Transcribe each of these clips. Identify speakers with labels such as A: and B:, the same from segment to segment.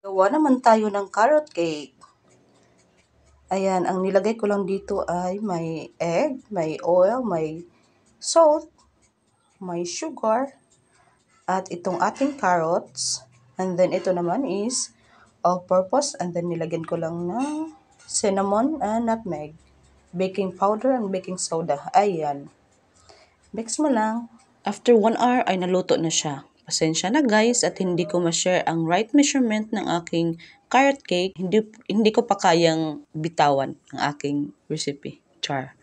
A: Gawa naman tayo ng carrot cake. Ayan, ang nilagay ko lang dito ay may egg, may oil, may salt, may sugar, at itong ating carrots. And then ito naman is all-purpose. And then nilagyan ko lang ng cinnamon and nutmeg, baking powder and baking soda. Ayan. Mix mo lang. After 1 hour ay naluto na siya. Pasensya na guys at hindi ko ma-share ang right measurement ng aking carrot cake. Hindi ko pa kayang bitawan ang aking recipe. Char.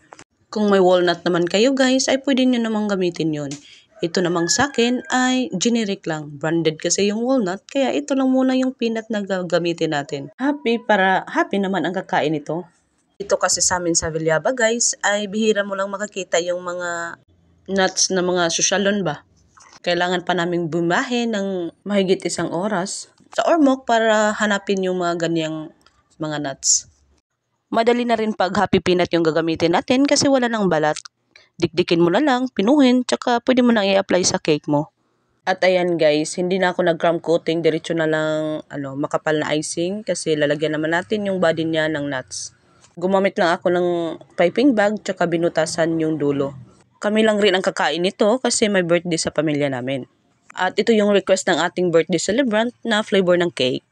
A: Kung may walnut naman kayo guys ay pwede nyo namang gamitin yon. Ito namang sa akin ay generic lang. Branded kasi yung walnut kaya ito lang muna yung peanut na gagamitin natin. Happy naman ang kakain ito. Ito kasi sa amin sa Villaba guys ay bihira mo lang makakita yung mga nuts na mga sosyalon ba. Kailangan pa naming bumahe ng mahigit 1 oras sa Ormoc para hanapin yung mga ganyang mga nuts. Madali na rin pag happy peanut yung gagamitin natin kasi wala nang balat. Dikdikin mo na lang, pinuhin, tsaka pwede mo nang i-apply sa cake mo. At ayan guys, hindi na ako nag-crumb coating, diretso na lang makapal na icing kasi lalagyan naman natin yung body niya ng nuts. Gumamit lang ako ng piping bag tsaka binutasan yung dulo. Kami lang rin ang kakain nito kasi may birthday sa pamilya namin. At ito yung request ng ating birthday celebrant na flavor ng cake.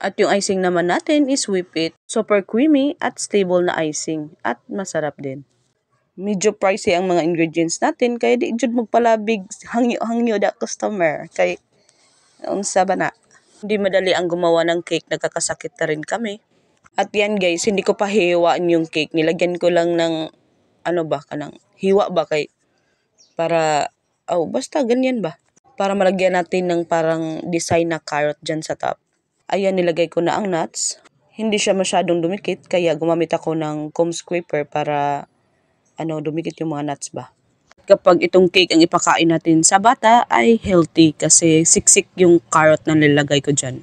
A: At yung icing naman natin is whip it. Super creamy at stable na icing. At masarap din. Medyo pricey ang mga ingredients natin kaya di jud magpalabig hangyo da customer. Kay unsa ba na? Hindi madali ang gumawa ng cake, nagkakasakit na rin kami. At yan guys, hindi ko pa hiwaan yung cake. Nilagyan ko lang ng kanang hiwa ba kay para basta ganyan ba para malagyan natin ng parang design na carrot dyan sa top. Ayan, nilagay ko na ang nuts. Hindi siya masyadong dumikit kaya gumamit ako ng comb scraper para dumikit yung mga nuts ba. Kapag itong cake ang ipakain natin sa bata ay healthy kasi siksik yung carrot na nilagay ko dyan.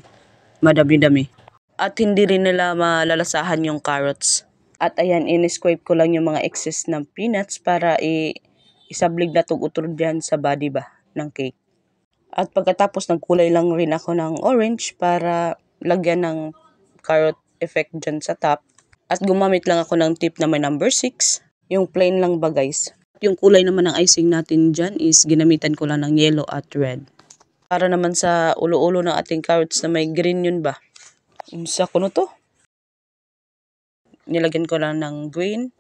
A: Madami-dami. At hindi rin nila malalasahan yung carrots. At ayan, in-scrape ko lang yung mga excess ng peanuts para isablig na itong utol dyan sa body ba ng cake. At pagkatapos nagkulay lang rin ako ng orange para lagyan ng carrot effect dyan sa top. At gumamit lang ako ng tip na may number 6. Yung plain lang ba guys. Yung kulay naman ng icing natin dyan is ginamitan ko lang ng yellow at red. Para naman sa ulo-ulo ng ating carrots na may green yun ba. Unsa kuno to? Nilagyan ko lang ng green,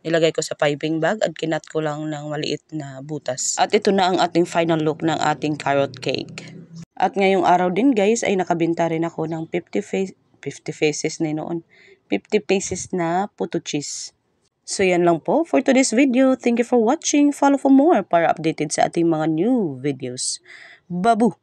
A: nilagay ko sa piping bag at kinat ko lang ng maliit na butas. At ito na ang ating final look ng ating carrot cake. At ngayong araw din guys ay nakabenta rin ako ng 50 pieces na puto cheese. So yan lang po for today's video. Thank you for watching. Follow for more para updated sa ating mga new videos. Babu!